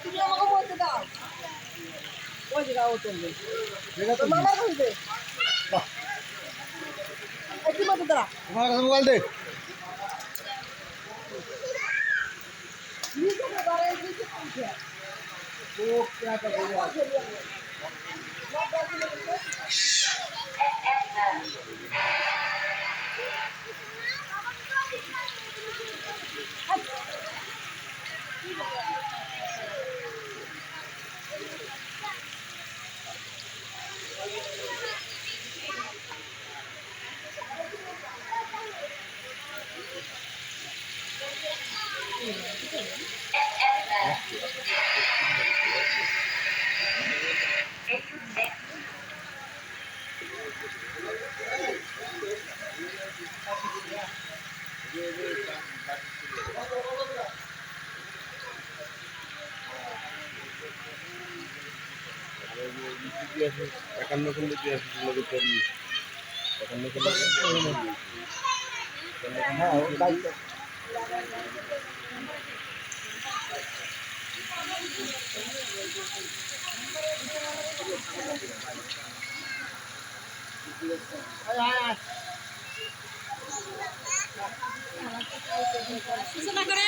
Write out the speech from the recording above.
তুমি আমাকে বলতে দাও ওই জায়গা ও চলবে মামা বলবে একটু বলতে দাও তোমার কাছে মোবাইল দে নিচে বারে নিচে পৌঁছে ও क्या कर रही है একান্ন খন্ডে দিয়ে আসি লোকে করি একান্ন খন্ডে হ্যাঁ দায়িত্ব সূচনা করে